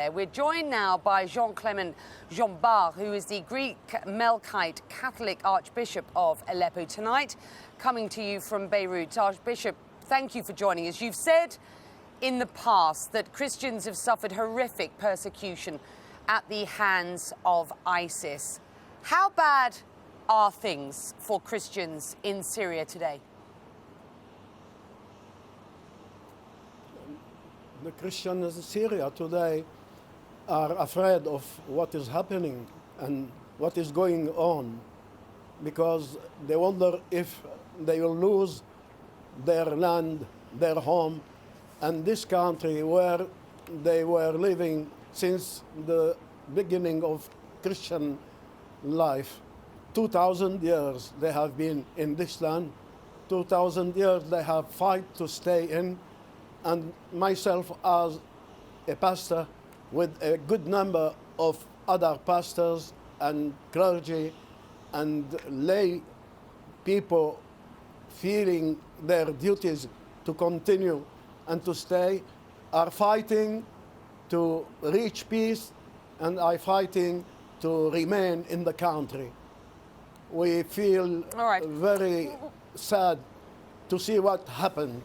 there. We're joined now by Jean-Clément Jeanbart, who is the Greek Melkite Catholic Archbishop of Aleppo tonight, coming to you from Beirut. Archbishop, thank you for joining us. You've said in the past that Christians have suffered horrific persecution at the hands of ISIS. How bad are things for Christians in Syria today? The Christians in Syria today are afraid of what is happening and what is going on, because they wonder if they will lose their land, their home, and this country where they were living since the beginning of Christian life. 2,000 years they have been in this land. 2,000 years they have fight to stay in. And myself as a pastor with a good number of other pastors and clergy and lay people feeling their duties to continue and to stay, are fighting to reach peace and are fighting to remain in the country. We feel very sad to see what happened.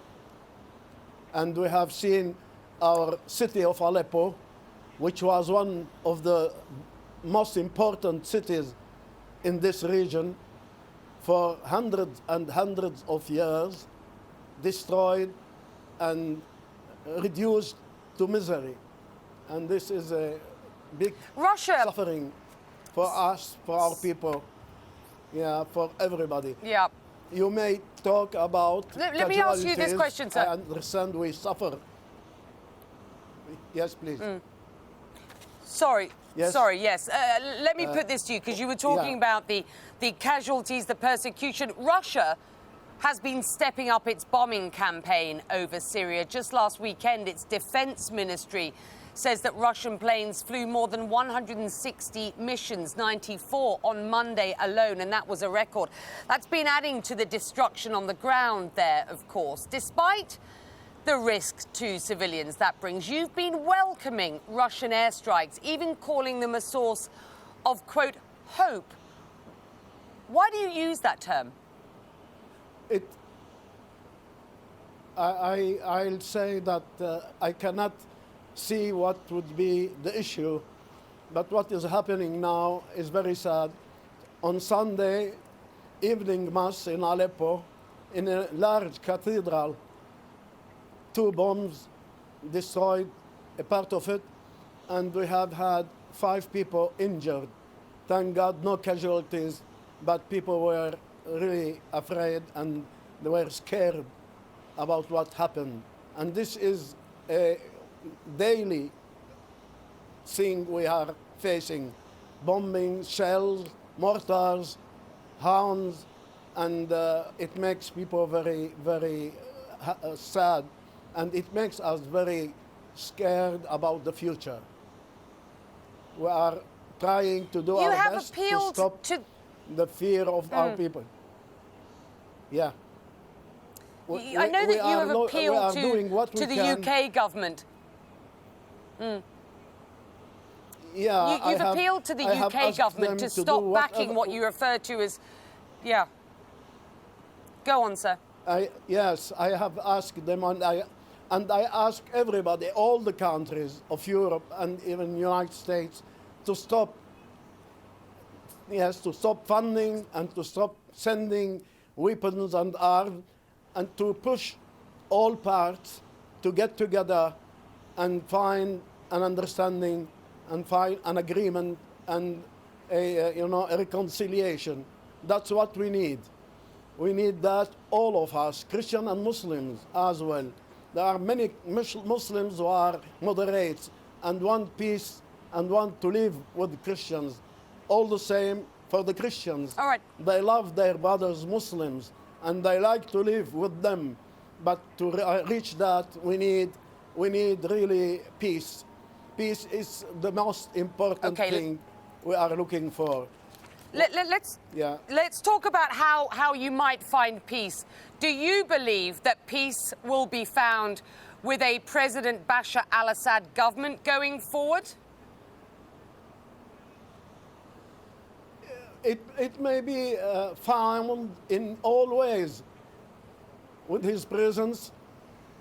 And we have seen our city of Aleppo, which was one of the most important cities in this region for hundreds and hundreds of years, destroyed and reduced to misery. And this is a big suffering for us, for our people, for everybody. Yeah. You may talk about Let me ask you this question, sir. I understand we suffer. Yes, please. Sorry. Yes. Sorry, yes. Let me put this to you, because you were talking about the casualties, the persecution. Russia has been stepping up its bombing campaign over Syria. Just last weekend, its defense ministry says that Russian planes flew more than 160 missions, 94 on Monday alone, and that was a record. That's been adding to the destruction on the ground there, of course. Despite the risk to civilians that brings, you've been welcoming Russian airstrikes, even calling them a source of, quote, hope. Why do you use that term? I'll say that I cannot see what would be the issue, but what is happening now is very sad. On Sunday evening mass in Aleppo, in a large cathedral, 2 bombs destroyed a part of it, and we have had 5 people injured. Thank God, no casualties, but people were really afraid and they were scared about what happened. And this is a daily thing we are facing: bombing, shells, mortars, hounds, and it makes people very, very sad, and it makes us very scared about the future. We are trying to do our best to stop the fear of our people. Yeah. I know that you have appealed to the UK government. Yeah, You've appealed to the UK government to stop backing what you refer to as, Go on, sir. Yes, I have asked them, and I ask everybody, all the countries of Europe and even the United States, to stop. Yes, to stop funding and to stop sending weapons and arms, and to push all parts to get together and find an understanding and find an agreement and a reconciliation. That's what we need. We need that, all of us, Christian and Muslims as well. There are many Muslims who are moderates and want peace and want to live with Christians. All the same for the Christians. All right. They love their brothers Muslims and they like to live with them. But to reach that, we need really peace. Peace is the most important thing we are looking for. Let's talk about how you might find peace. Do you believe that peace will be found with a President Bashar al-Assad government going forward? It may be found in all ways, with his presence,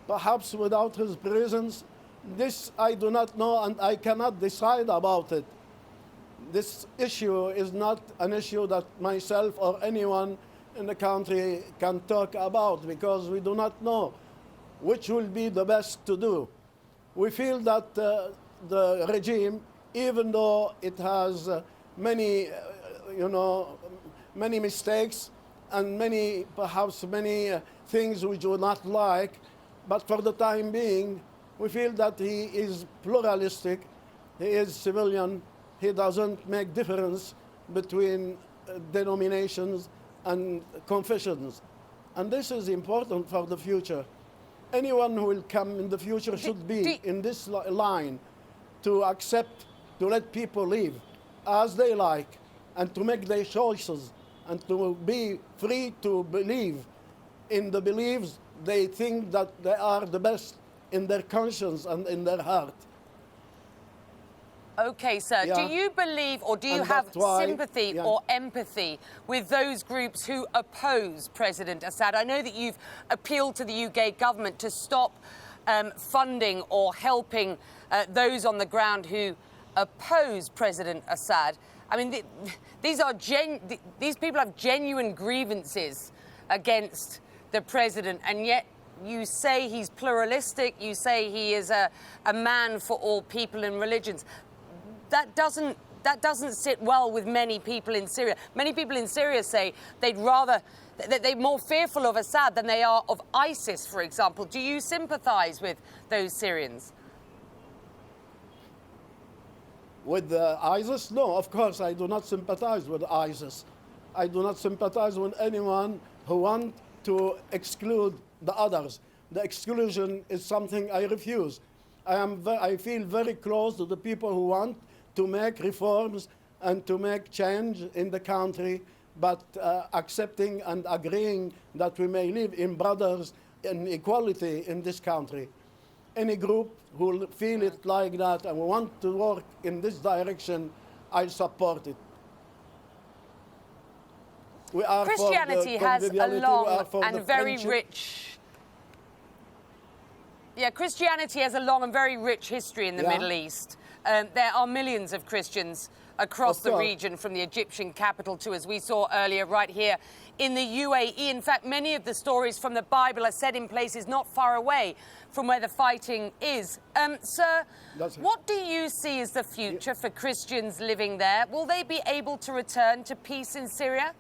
perhaps without his presence. This I do not know, and I cannot decide about it. This issue is not an issue that myself or anyone in the country can talk about, because we do not know which will be the best to do. We feel that the regime, even though it has many mistakes and perhaps many things which we not like, but for the time being, we feel that he is pluralistic, he is civilian, he doesn't make difference between denominations and confessions. And this is important for the future. Anyone who will come in the future should be in this line to accept, to let people live as they like, and to make their choices, and to be free to believe in the beliefs they think that they are the best in their conscience and in their heart. Okay, sir. Yeah. Do you believe, or do you have sympathy or empathy with those groups who oppose President Assad? I know that you've appealed to the UK government to stop funding or helping those on the ground who oppose President Assad. I mean, these people have genuine grievances against the president, and yet you say he's pluralistic, you say he is a man for all people and religions. That doesn't sit well with many people in Syria. Many people in Syria say they're more fearful of Assad than they are of ISIS, for example. Do you sympathize with those Syrians? With ISIS? No, of course I do not sympathize with ISIS. I do not sympathize with anyone who wants to exclude the others. The exclusion is something I refuse. I feel very close to the people who want to make reforms and to make change in the country, but accepting and agreeing that we may live in brothers and equality in this country. Any group who feel it like that and want to work in this direction, I support it. We are Christianity has a long and very rich... Yeah, Christianity has a long and very rich history in the Middle East. There are millions of Christians across the region, from the Egyptian capital to, as we saw earlier, right here in the UAE. In fact, many of the stories from the Bible are set in places not far away from where the fighting is. Sir, what do you see as the future for Christians living there? Will they be able to return to peace in Syria?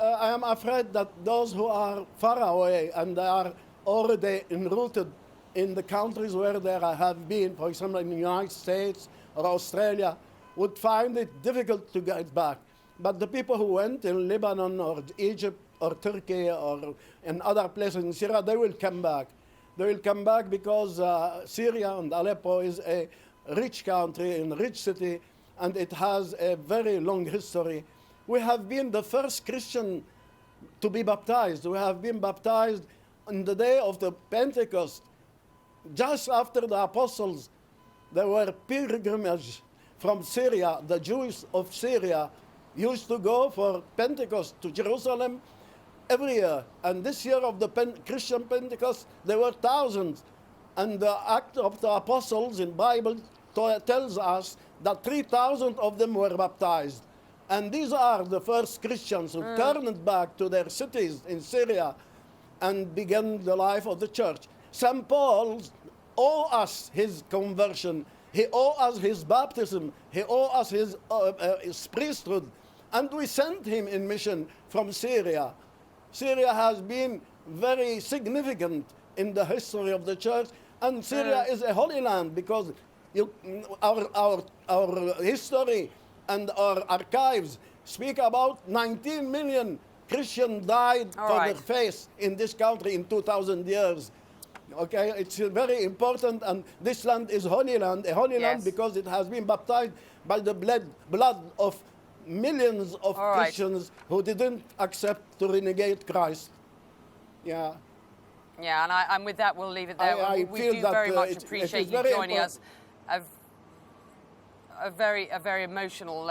I am afraid that those who are far away and they are already enrooted in the countries where they have been, for example, in the United States or Australia, would find it difficult to get back. But the people who went in Lebanon or Egypt or Turkey or in other places in Syria, they will come back. They will come back because Syria and Aleppo is a rich country and rich city, and it has a very long history. We have been the first Christian to be baptized. We have been baptized on the day of the Pentecost. Just after the apostles, there were pilgrimage from Syria. The Jews of Syria used to go for Pentecost to Jerusalem every year. And this year of the Christian Pentecost, there were thousands. And the Act of the Apostles in Bible tells us that 3,000 of them were baptized. And these are the first Christians who turned back to their cities in Syria and began the life of the church. St. Paul owes us his conversion. He owes us his baptism. He owes us his priesthood. And we sent him in mission from Syria. Syria has been very significant in the history of the church. And Syria is a holy land because our history and our archives speak about 19 million Christians died for their faith in this country in 2,000 years. Okay, it's very important, and this land is holy land, a holy land because it has been baptized by the blood of millions of Christians who didn't accept to renegade Christ. Yeah. Yeah, and with that, we'll leave it there. I we feel do that, very much it appreciate is you very joining us. A very emotional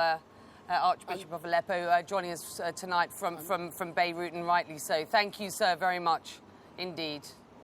Archbishop of Aleppo joining us tonight from Beirut, and rightly so. Thank you, sir, very much indeed.